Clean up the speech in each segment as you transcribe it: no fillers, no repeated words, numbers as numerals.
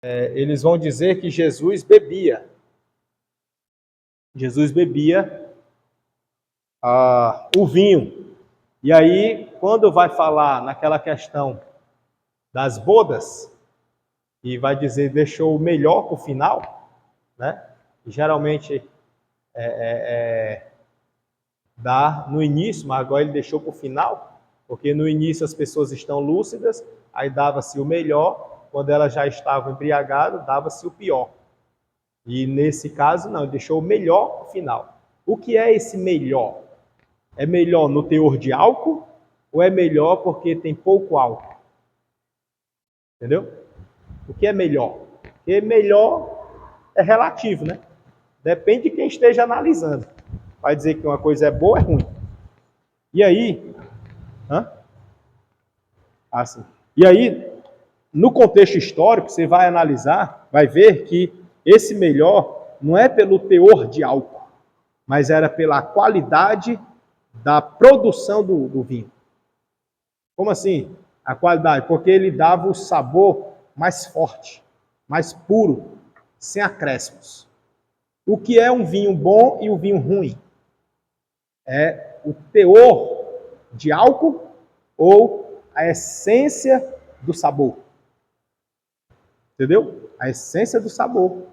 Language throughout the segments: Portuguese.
eles vão dizer que Jesus bebia. Jesus bebia o vinho. E aí, quando vai falar naquela questão das bodas, e vai dizer deixou o melhor para o final, né? E geralmente dá no início, mas agora ele deixou para o final, porque no início as pessoas estão lúcidas, aí dava-se o melhor, quando elas já estavam embriagadas, dava-se o pior. E nesse caso, não, ele deixou o melhor para o final. O que é esse melhor? É melhor no teor de álcool ou é melhor porque tem pouco álcool? Entendeu? O que é melhor? Porque melhor é relativo, né? Depende de quem esteja analisando. Vai dizer que uma coisa é boa ou é ruim. E aí... Assim. E aí, no contexto histórico, você vai analisar, vai ver que esse melhor não é pelo teor de álcool, mas era pela qualidade da produção do vinho. Como assim? A qualidade? Porque ele dava o sabor mais forte, mais puro, sem acréscimos. O que é um vinho bom e um vinho ruim? É o teor de álcool ou a essência do sabor. Entendeu? A essência do sabor.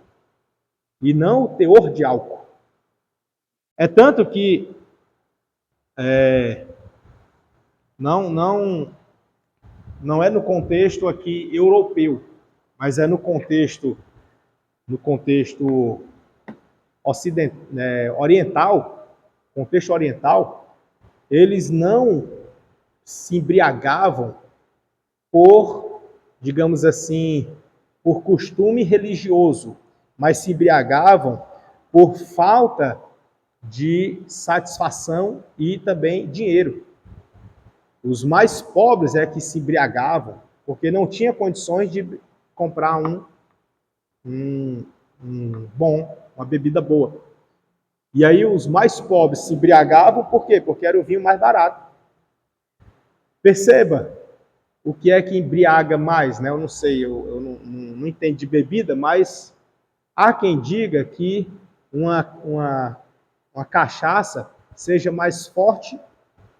E não o teor de álcool. É tanto que não é no contexto aqui europeu, mas é no contexto oriental, contexto oriental, eles não se embriagavam por, digamos assim, por costume religioso, mas se embriagavam por falta de satisfação e também dinheiro. Os mais pobres é que se embriagavam, porque não tinha condições de comprar uma bebida boa. E aí os mais pobres se embriagavam, por quê? Porque era o vinho mais barato. Perceba o que é que embriaga mais, né? Eu não sei, eu não entendo de bebida, mas há quem diga que uma cachaça seja mais forte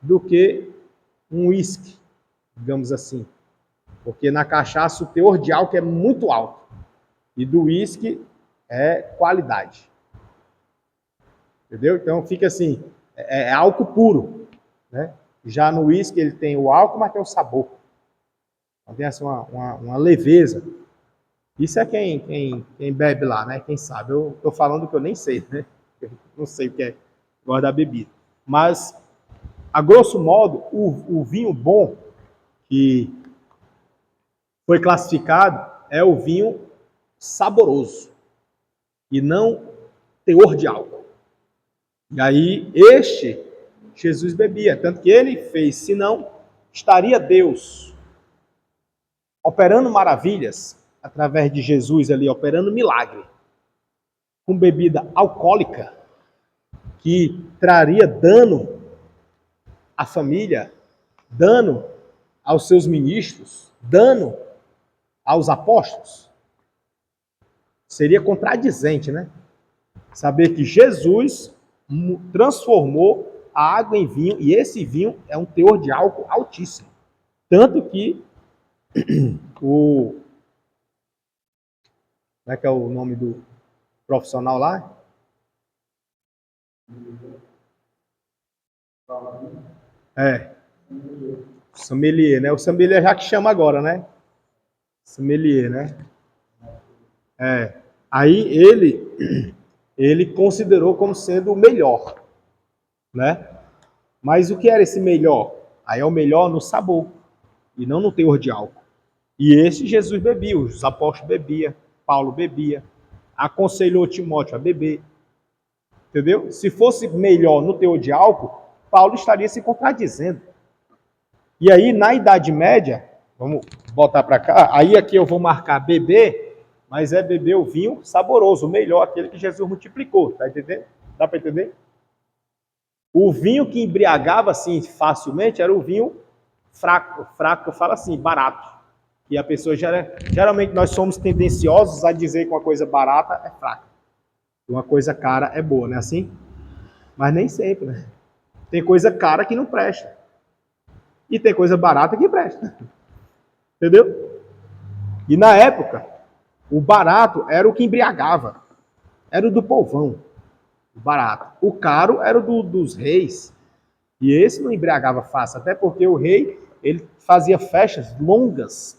do que um uísque, digamos assim. Porque na cachaça o teor de álcool é muito alto. E do uísque é qualidade. Entendeu? Então fica assim, é álcool puro, né? Já no uísque ele tem o álcool, mas tem o sabor. Então tem assim, uma leveza. Isso é quem bebe lá, né? Quem sabe. Eu estou falando que eu nem sei, né? Eu não sei o que é gosto da bebida. Mas, a grosso modo, o vinho bom que foi classificado é o vinho saboroso e não teor de álcool. E aí, Jesus bebia, tanto que ele fez, senão estaria Deus operando maravilhas através de Jesus ali, operando milagre, com bebida alcoólica, que traria dano à família, dano aos seus ministros, dano aos apóstolos. Seria contradizente, né? Saber que Jesus transformou a água em vinho, e esse vinho é um teor de álcool altíssimo. Tanto que como é que é o nome do profissional lá? Sommelier, né? O sommelier já que chama agora, né? Sommelier, né? Aí ele considerou como sendo o melhor, né? Mas o que era esse melhor? Aí é o melhor no sabor e não no teor de álcool. E esse Jesus bebia, os apóstolos bebiam, Paulo bebia, aconselhou Timóteo a beber. Entendeu? Se fosse melhor no teor de álcool, Paulo estaria se contradizendo. E aí, na Idade Média, vamos botar para cá, aí aqui eu vou marcar beber, mas é beber o vinho saboroso, o melhor, aquele que Jesus multiplicou, tá entendendo? Dá para entender? O vinho que embriagava assim facilmente era o vinho fraco, fraco eu falo assim, barato. E a pessoa geralmente nós somos tendenciosos a dizer que uma coisa barata é fraca, uma coisa cara é boa, não é assim? Mas nem sempre, né? Tem coisa cara que não presta. E tem coisa barata que presta. Entendeu? E na época, o barato era o que embriagava. Era o do povão. O barato. O caro era o dos reis. E esse não embriagava fácil, até porque o rei, ele fazia festas longas.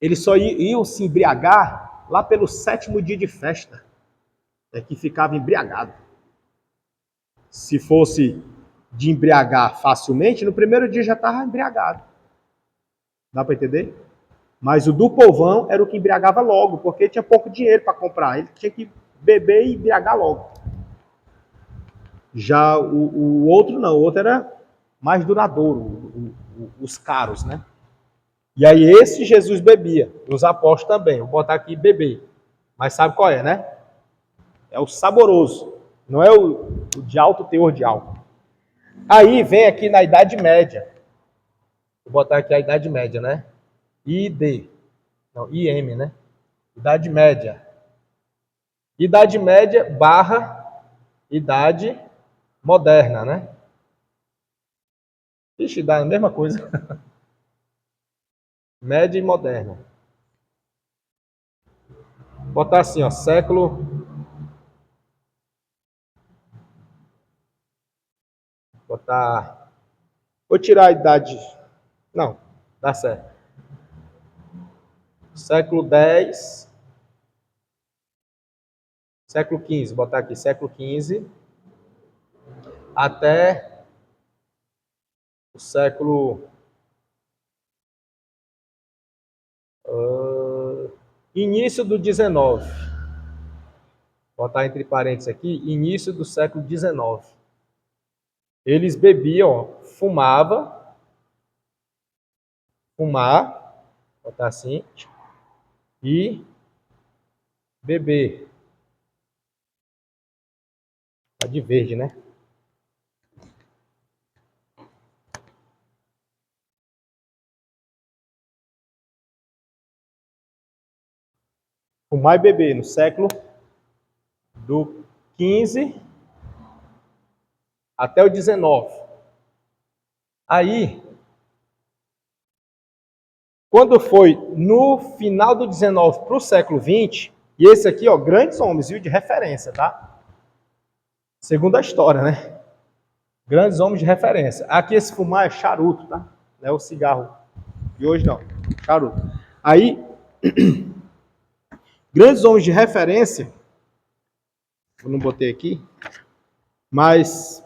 Eles só iam se embriagar lá pelo 7º dia de festa. É que ficava embriagado. Se fosse de embriagar facilmente, no primeiro dia já estava embriagado. Dá para entender? Mas o do povão era o que embriagava logo, porque tinha pouco dinheiro para comprar. Ele tinha que beber e embriagar logo. Já o outro não, o outro era mais duradouro, os caros, né? E aí esse Jesus bebia, os apóstolos também. Vou botar aqui beber. Mas sabe qual é, né? É o saboroso, não é o de alto teor de álcool. Aí vem aqui na Idade Média. Vou botar aqui a Idade Média, né? ID. Não, IM, né? Idade Média. Idade Média barra Idade Moderna, né? Ixi, dá a mesma coisa. Média e Moderna. Vou botar assim, ó, século... Botar... Vou tirar a idade... Não, dá certo. Século X... Século XV, vou botar aqui, século XV... Até o século... início do 19. Vou botar entre parênteses aqui, início do século 19. Eles bebiam, fumar, vou botar assim, e beber. Tá de verde, né? Fumar e beber no século do 15 até o 19. Aí, quando foi no final do 19 para o século 20, e esse aqui, ó, grandes homens, viu, de referência, tá? Segundo a história, né? Grandes homens de referência. Aqui esse fumar é charuto, tá? Não é o cigarro de hoje, não. Charuto. Aí, grandes homens de referência, eu não botei aqui, mas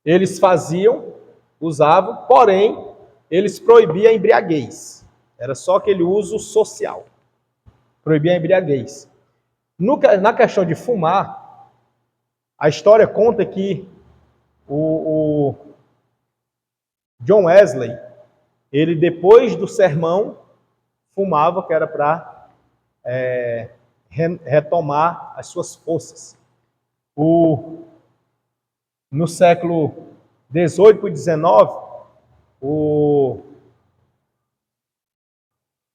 eles faziam, usavam, porém, eles proibiam a embriaguez. Era só aquele uso social. Proibia a embriaguez. Na questão de fumar, a história conta que o John Wesley, ele depois do sermão, fumava, que era para retomar as suas forças. No século 18 para 19, o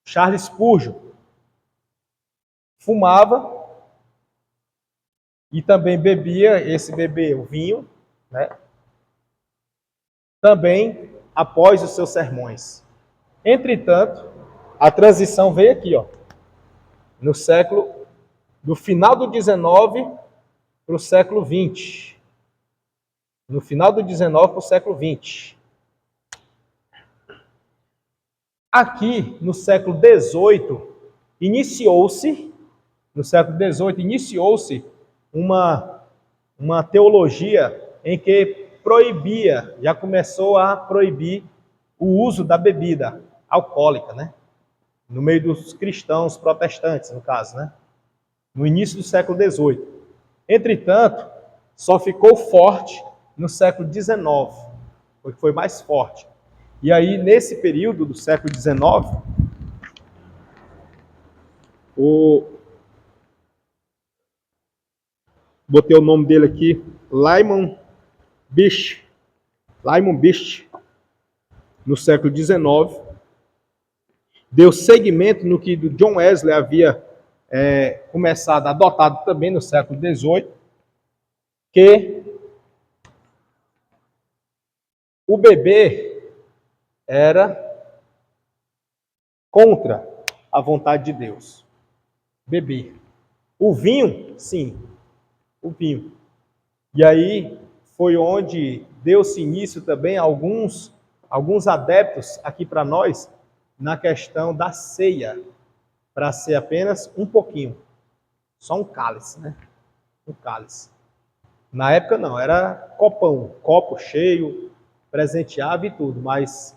Charles Spurgeon fumava e também bebia, o vinho, né? Também após os seus sermões. Entretanto, a transição veio aqui, ó, do final do 19 para o século 20. No final do 19 para o século 20. Aqui, no século 18, iniciou-se uma teologia em que já começou a proibir o uso da bebida alcoólica, né? No meio dos cristãos protestantes, no caso, né? No início do século XVIII. Entretanto, só ficou forte no século XIX, foi mais forte. E aí, nesse período do século XIX, botei o nome dele aqui, Lyman Birch. Lyman Birch, no século XIX, deu seguimento no que do John Wesley havia começado, adotado também no século XVIII, que o bebê era contra a vontade de Deus. Beber. O vinho, sim, o vinho. E aí foi onde deu-se início também a alguns adeptos aqui para nós na questão da ceia, para ser apenas um pouquinho, só um cálice, né? Um cálice. Na época não, era copão, copo cheio, presenteava e tudo, mas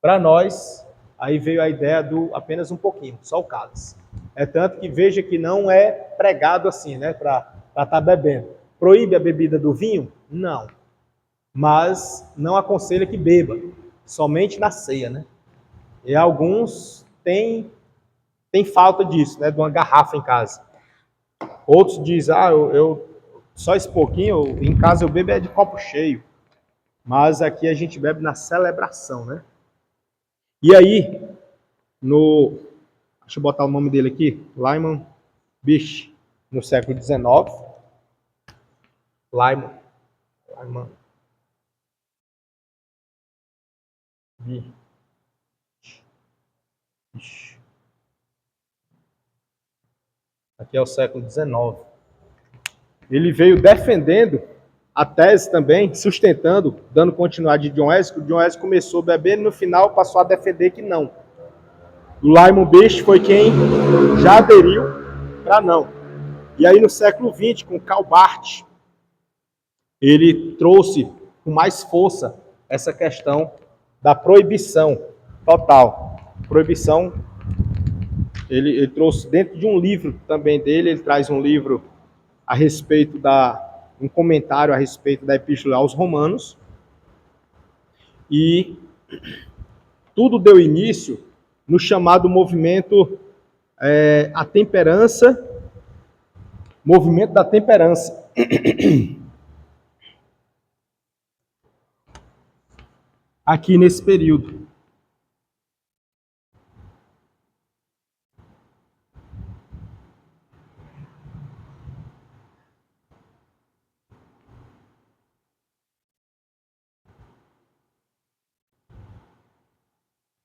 para nós aí veio a ideia do apenas um pouquinho, só o cálice. É tanto que veja que não é pregado assim, né, para estar bebendo. Proíbe a bebida do vinho? Não. Mas não aconselha que beba, somente na ceia, né? E alguns têm falta disso, né, de uma garrafa em casa. Outros dizem, eu só esse pouquinho, em casa eu bebo é de copo cheio. Mas aqui a gente bebe na celebração, né? E aí, deixa eu botar o nome dele aqui, Lyman Birch, no século XIX. Lyman Birch. Aqui é o século XIX. Ele veio defendendo a tese também, sustentando, dando continuidade de John Wesley, que o John Wesley começou bebendo e no final passou a defender que não. O Lyman Birch foi quem já aderiu para não. E aí no século XX, com Karl Barth, ele trouxe com mais força essa questão da proibição total. Proibição, ele trouxe dentro de um livro também dele, ele traz um livro a respeito um comentário a respeito da Epístola aos Romanos, e tudo deu início no chamado movimento a temperança, movimento da temperança. Aqui nesse período.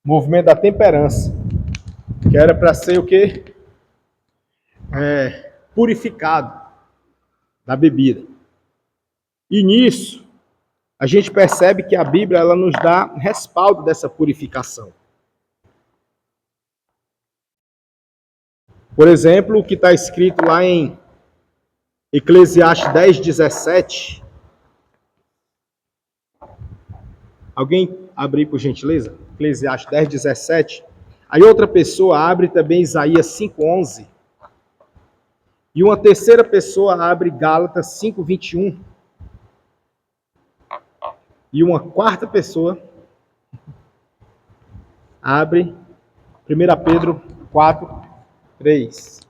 Movimento da temperança, que era para ser o quê? Purificado da bebida. E nisso, a gente percebe que a Bíblia ela nos dá respaldo dessa purificação. Por exemplo, o que está escrito lá em Eclesiastes 10:17. Alguém abre por gentileza? Eclesiastes 10:17. Aí outra pessoa abre também Isaías 5:11. E uma terceira pessoa abre Gálatas 5:21. E uma quarta pessoa abre 1 Pedro 4:3.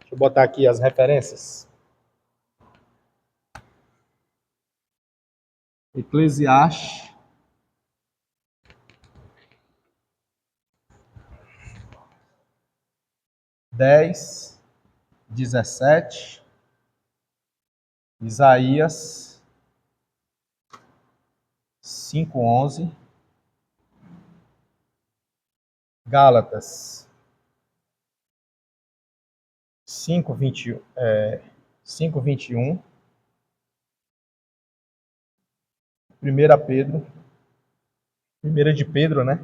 Deixa eu botar aqui as referências. Eclesiastes 10:17. Isaías 5:11. Gálatas 5:21. 5:21. 1 Pedro. 1 de Pedro, né?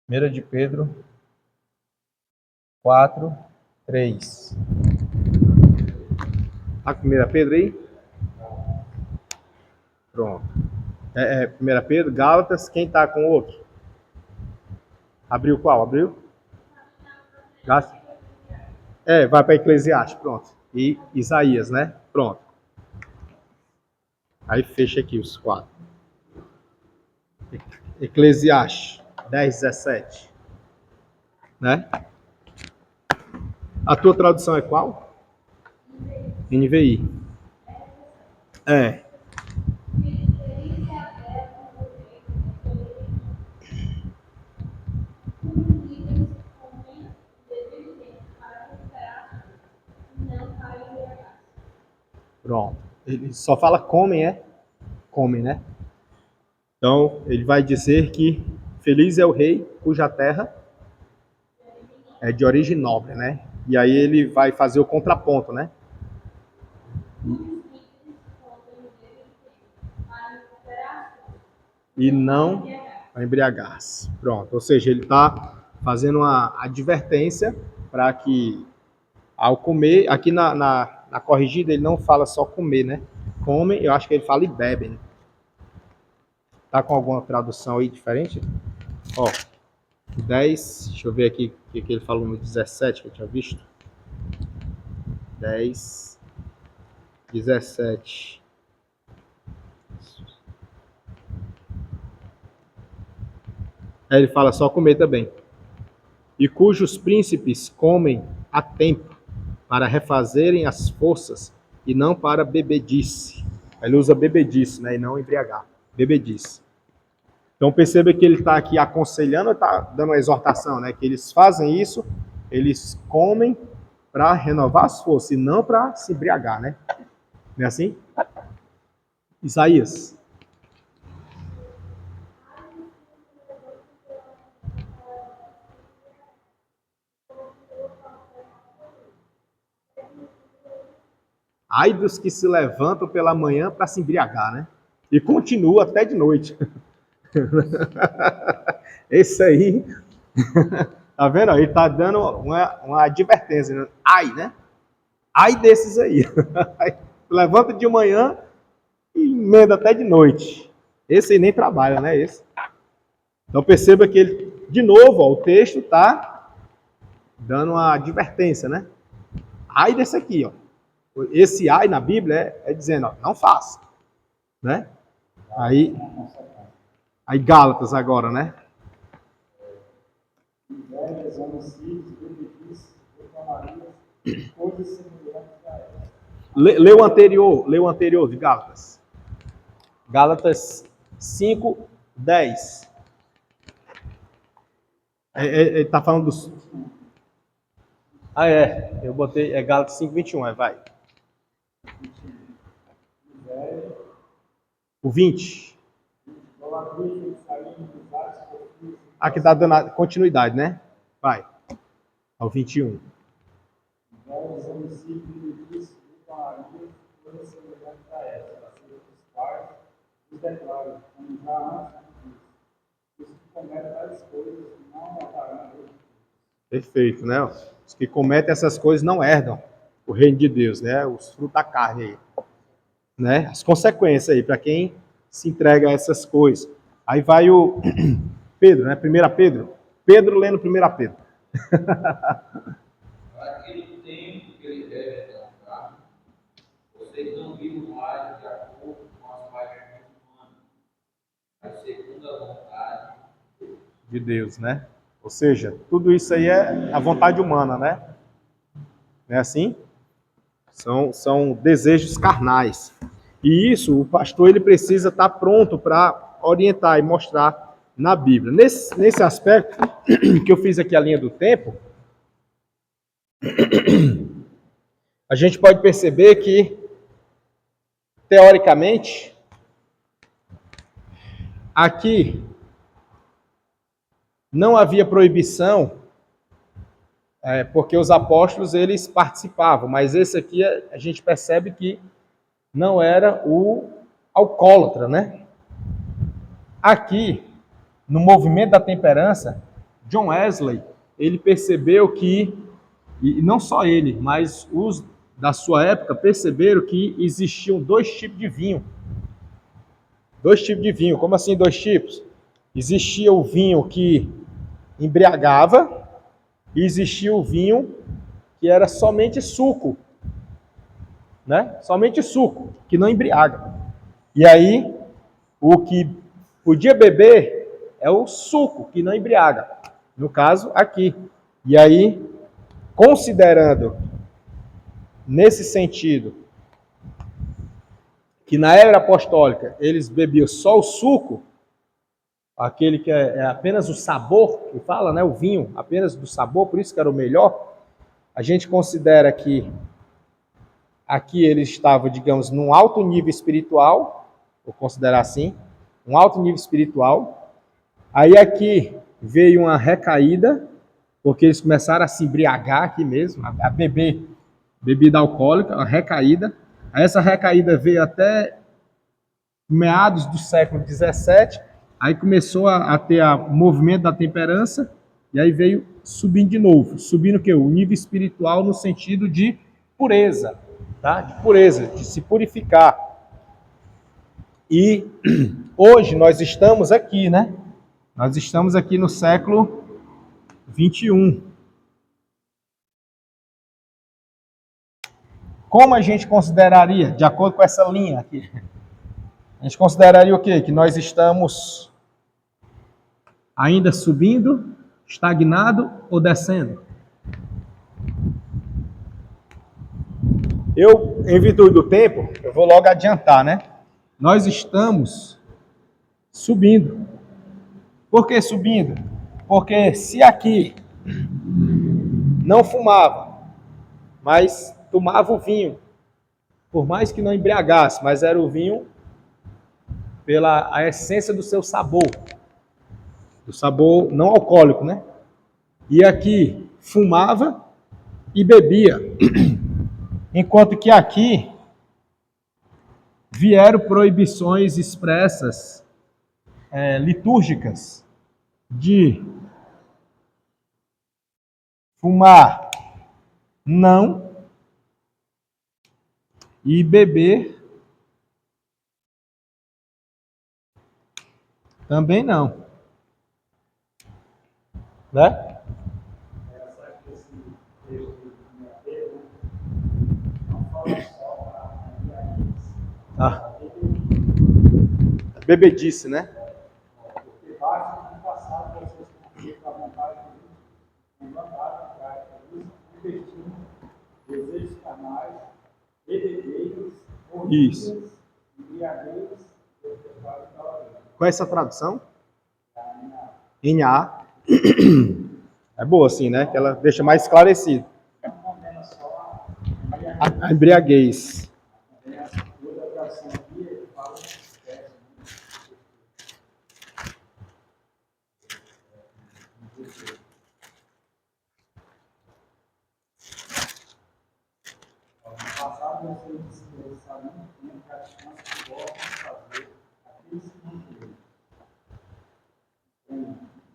1 de Pedro 4:3. Tá com 1 Pedro aí? Pronto. 1 Pedro, Gálatas, quem tá com o outro? Abriu qual? Abriu? Vai para Eclesiastes, pronto. E Isaías, né? Pronto. Aí fecha aqui os 4. Eclesiastes 10:17. Né? A tua tradução é qual? NVI. É. Pronto. Ele só fala comem, comem, né? Então, ele vai dizer que feliz é o rei cuja terra é de origem nobre, né? E aí ele vai fazer o contraponto, né? E não embriagar-se. Pronto. Ou seja, ele está fazendo uma advertência para que, ao comer, aqui na corrigida ele não fala só comer, né? Comem, eu acho que ele fala e bebem. Tá com alguma tradução aí diferente? Ó, 10, deixa eu ver aqui o que ele falou no 17 que eu tinha visto. 10, 17. Aí ele fala só comer também. E cujos príncipes comem a tempo para refazerem as forças e não para bebedice. Ele usa bebedice, né, e não embriagar. Bebedice. Então perceba que ele está aqui aconselhando, está dando uma exortação, né, que eles fazem isso, eles comem para renovar as forças e não para se embriagar, né? Não é assim? Isaías. Ai dos que se levantam pela manhã para se embriagar, né? E continua até de noite. Esse aí, tá vendo? Ele tá dando uma advertência, né? Ai, né? Ai desses aí. Levanta de manhã e emenda até de noite. Esse aí nem trabalha, né? Esse. Então perceba que ele, de novo, ó, o texto está dando uma advertência, né? Ai desse aqui, ó. Esse ai na Bíblia é dizendo, ó, não faça, né? Aí Gálatas agora, né? Lê o anterior de Gálatas. Gálatas 5, 10. Ele está falando dos... Ah, eu botei, Gálatas 5, 21, vai. O 20. Aqui está dando a continuidade, né? Vai. Ao 21. Perfeito, né? Os que cometem essas coisas não herdam o reino de Deus, né? Os frutos da carne aí, né? As consequências aí para quem se entrega a essas coisas. Aí vai o Pedro, né? 1 Pedro. Pedro lendo 1 Pedro. Naquele tempo que ele deve tratar, vocês não viram mais de acordo com as paixões humanas, mas segundo a vontade de Deus, né? Ou seja, tudo isso aí é a vontade humana, né? Não é assim? São desejos carnais. E isso, o pastor ele precisa estar pronto para orientar e mostrar na Bíblia. Nesse aspecto, que eu fiz aqui a linha do tempo, a gente pode perceber que, teoricamente, aqui não havia proibição, porque os apóstolos eles participavam, mas esse aqui a gente percebe que não era o alcoólatra, né? Aqui, no movimento da temperança, John Wesley, ele percebeu que, e não só ele, mas os da sua época perceberam que existiam dois tipos de vinho. Dois tipos de vinho. Como assim dois tipos? Existia o vinho que embriagava e existia o vinho que era somente suco, né? Somente suco, que não embriaga. E aí, o que podia beber é o suco, que não embriaga. No caso, aqui. E aí, considerando, nesse sentido, que na era apostólica eles bebiam só o suco, aquele que é apenas o sabor, que fala, né, o vinho, apenas do sabor, por isso que era o melhor. A gente considera que aqui ele estava, digamos, num alto nível espiritual, vou considerar assim, um alto nível espiritual. Aí aqui veio uma recaída, porque eles começaram a se embriagar aqui mesmo, a beber bebida alcoólica, uma recaída. Aí essa recaída veio até meados do século XVII, aí começou a ter o movimento da temperança, e aí veio subindo de novo. Subindo o quê? O nível espiritual no sentido de pureza, tá? De pureza, de se purificar. E hoje nós estamos aqui, né? Nós estamos aqui no século 21. Como a gente consideraria, de acordo com essa linha aqui, a gente consideraria o quê? Que nós estamos ainda subindo, estagnado ou descendo? Eu, em virtude do tempo, eu vou logo adiantar, né? Nós estamos subindo. Por que subindo? Porque se aqui não fumava, mas tomava o vinho, por mais que não embriagasse, mas era o vinho pela a essência do seu sabor, do sabor não alcoólico, né? E aqui fumava e bebia, enquanto que aqui vieram proibições expressas, litúrgicas, de fumar não e beber também não, né? Ah. Bebedice, né? Porque basta no passado vocês conseguirem a vontade de mandar atrás investindo desejos carnais, bebedeiros, Isso. horríveis, embriagueiros, Qual é essa tradução? NA. É boa assim, né? Que ela deixa mais esclarecido. A embriaguez.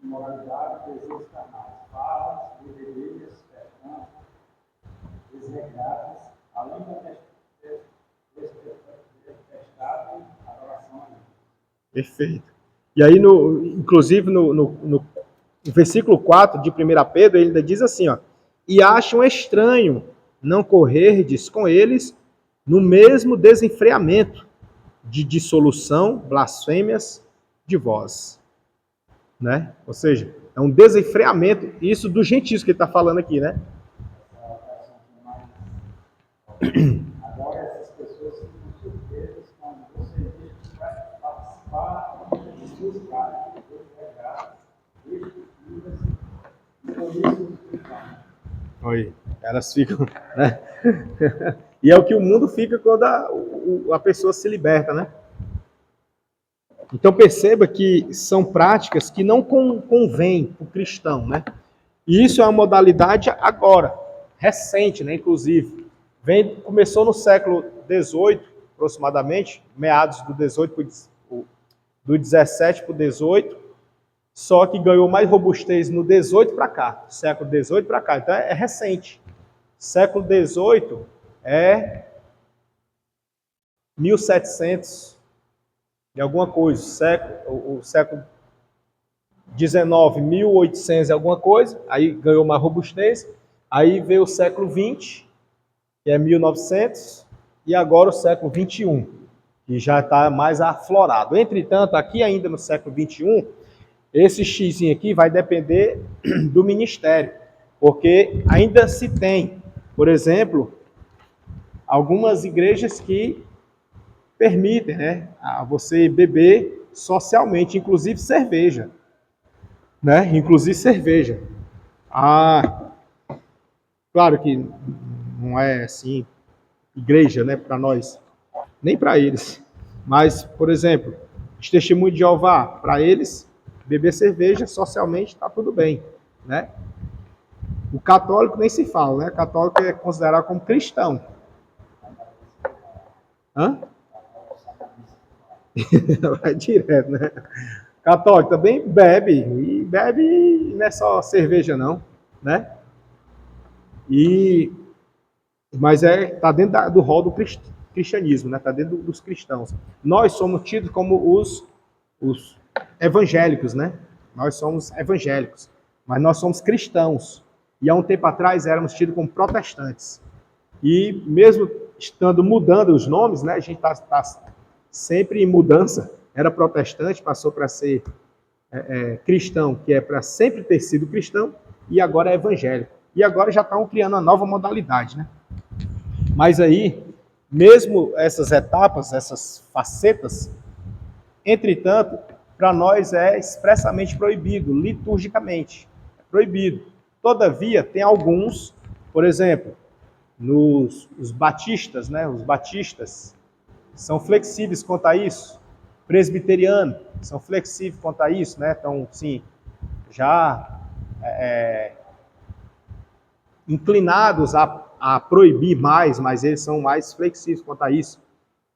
Imoralidade, desejos carnais, falas, bebedeiras, pecantes, desregradas, além da tempestade, adoração a Deus. Perfeito. E aí, inclusive, no versículo 4 de 1 Pedro, ele ainda diz assim, ó, e acham estranho não correrdes com eles no mesmo desenfreamento de dissolução, blasfêmias de vós. Né? Ou seja, é um desenfreamento, isso dos gentios que ele está falando aqui, né? Agora essas pessoas ficam surpresas quando você diz que vai participar de suas casas, desregradas, destrutivas, e por isso ficam. Oi, elas ficam, né? E é o que o mundo fica quando a pessoa se liberta, né? Então perceba que são práticas que não convêm para o cristão, né? E isso é uma modalidade agora, recente, né? Inclusive, começou no século XVIII, aproximadamente, meados do 18, do 17 para o 18, só que ganhou mais robustez no 18 para cá, século 18 para cá. Então é recente. Século 18 é 1700 e alguma coisa, o século 19, 1800 e alguma coisa, aí ganhou uma robustez, aí veio o século 20, que é 1900, e agora o século 21, que já está mais aflorado. Entretanto, aqui ainda no século 21, esse X aqui vai depender do ministério, porque ainda se tem, por exemplo, algumas igrejas que permitem, né, a você beber socialmente, inclusive cerveja, né? Inclusive cerveja. Ah, claro que não é assim igreja, né, para nós, nem para eles. Mas, por exemplo, os testemunhos de Jeová, para eles, beber cerveja socialmente está tudo bem, né? O católico nem se fala, né? O católico é considerado como cristão. Hã? Vai direto, né? Católico também bebe, e bebe não é só cerveja não, né? Mas tá dentro do rol do cristianismo, né? Tá dentro dos cristãos. Nós somos tidos como os evangélicos, né? Nós somos evangélicos, mas nós somos cristãos. E há um tempo atrás éramos tidos como protestantes. E mesmo estando mudando os nomes, né? A gente tá sempre em mudança. Era protestante, passou para ser cristão, que é para sempre ter sido cristão, e agora é evangélico. E agora já estão criando uma nova modalidade, né? Mas aí, mesmo essas etapas, essas facetas, entretanto, para nós é expressamente proibido, liturgicamente. É proibido. Todavia, tem alguns, por exemplo, os batistas, né? Os batistas são flexíveis quanto a isso. Presbiterianos são flexíveis quanto a isso, né? Então, sim, já inclinados a proibir mais, mas eles são mais flexíveis quanto a isso.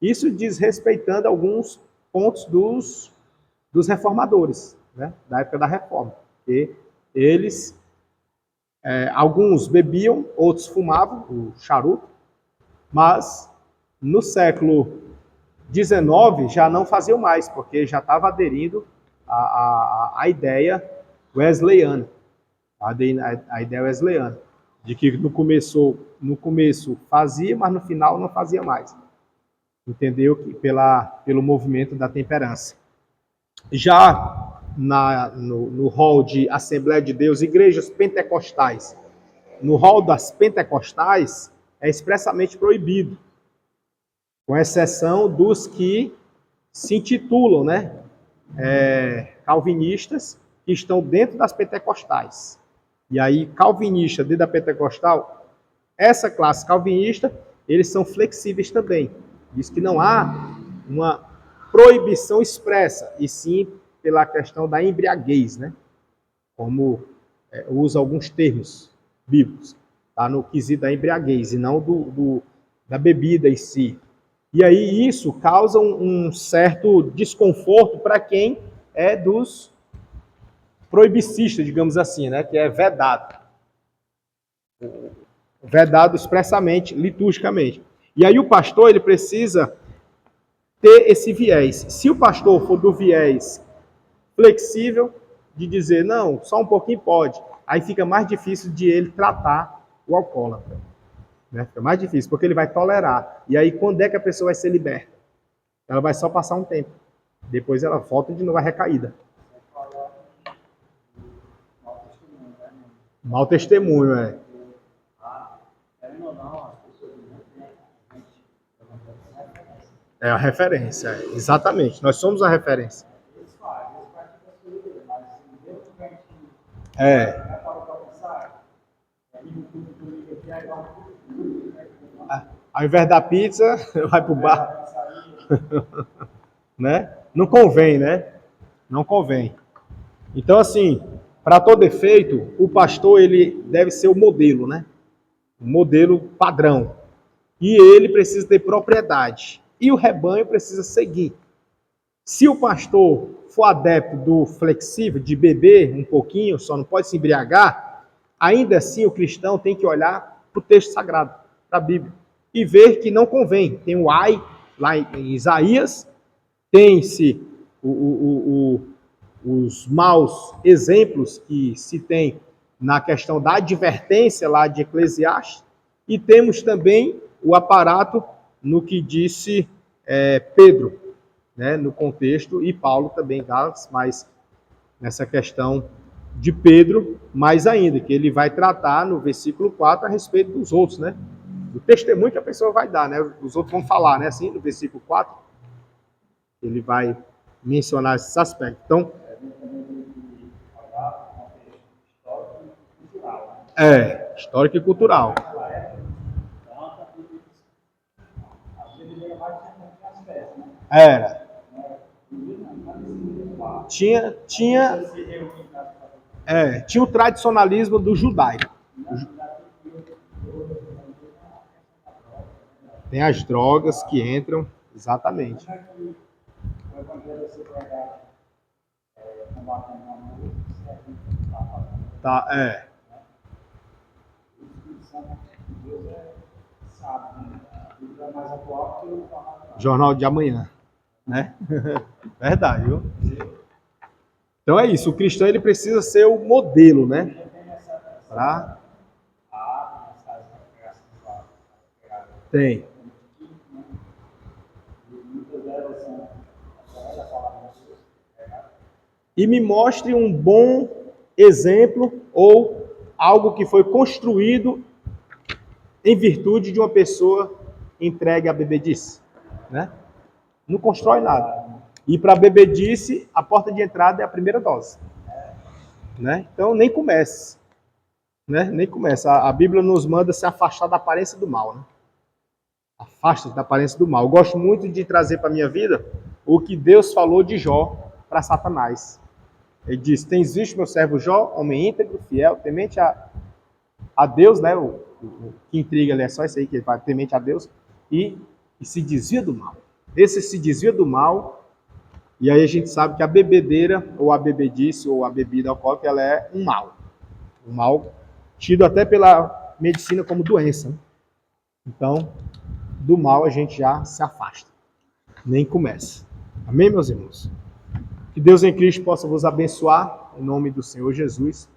Isso desrespeitando alguns pontos dos reformadores, né? Da época da Reforma. Porque eles, alguns bebiam, outros fumavam o charuto, mas no século XIX já não faziam mais, porque já estava aderindo à ideia wesleyana, a ideia wesleyana, de que no começo fazia, mas no final não fazia mais. Entendeu? Que pelo movimento da temperança. Já no rol de Assembleia de Deus, igrejas pentecostais, no rol das pentecostais, é expressamente proibido, com exceção dos que se intitulam, né, calvinistas, que estão dentro das pentecostais. E aí, calvinista dentro da pentecostal, essa classe calvinista, eles são flexíveis também. Diz que não há uma proibição expressa, e sim pela questão da embriaguez, né? Como usa alguns termos bíblicos, tá? No quesito da embriaguez, e não da bebida em si. E aí isso causa um certo desconforto para quem é dos proibicistas, digamos assim, né? Que é vedado. Vedado expressamente, liturgicamente. E aí o pastor, ele precisa ter esse viés. Se o pastor for do viés flexível, de dizer, não, só um pouquinho pode, aí fica mais difícil de ele tratar o alcoólatra. Né? Fica mais difícil, porque ele vai tolerar. E aí, quando é que a pessoa vai ser liberta? Ela vai só passar um tempo. Depois ela volta de novo à recaída. Mau testemunho, é. É a referência, exatamente. Nós somos a referência. Ao invés da pizza, vai pro bar. Né? Não convém, né? Não convém. Então, assim, para todo efeito, o pastor ele deve ser o modelo, né? O modelo padrão. E ele precisa ter propriedade. E o rebanho precisa seguir. Se o pastor for adepto do flexível, de beber um pouquinho, só não pode se embriagar, ainda assim o cristão tem que olhar para o texto sagrado, para a Bíblia, e ver que não convém. Tem o ai, lá em Isaías, tem-se os maus exemplos que se tem na questão da advertência lá de Eclesiastes, e temos também o aparato no que disse Pedro, né, no contexto, e Paulo também dá, mas nessa questão de Pedro, mais ainda, que ele vai tratar no versículo 4 a respeito dos outros, né? Do testemunho que a pessoa vai dar, né? Os outros vão falar, né? Assim, no versículo 4, ele vai mencionar esses aspectos. Então, histórico e cultural. Era. Tinha o tradicionalismo do judaico. Tem as drogas que entram, exatamente. Tá, Jornal de Amanhã, né? Verdade, viu? Então é isso, o cristão ele precisa ser o modelo, né? Tem. E me mostre um bom exemplo ou algo que foi construído em virtude de uma pessoa entregue à bebedice, né? Não constrói nada. E para a bebedice, a porta de entrada é a primeira dose, né? Então nem comece, né? Nem comece. A Bíblia nos manda se afastar da aparência do mal, né? Afasta-se da aparência do mal. Eu gosto muito de trazer para a minha vida o que Deus falou de Jó para Satanás. Ele diz: tens visto meu servo Jó, homem íntegro, fiel, temente a Deus, né? O que intriga ali é só isso aí, que ele fala, temente a Deus, e se desvia do mal. Esse se desvia do mal, e aí a gente sabe que a bebedeira, ou a bebedice, ou a bebida alcoólica, ela é um mal. Um mal tido até pela medicina como doença, né? Então, do mal a gente já se afasta. Nem começa. Amém, meus irmãos? Que Deus em Cristo possa vos abençoar, em nome do Senhor Jesus.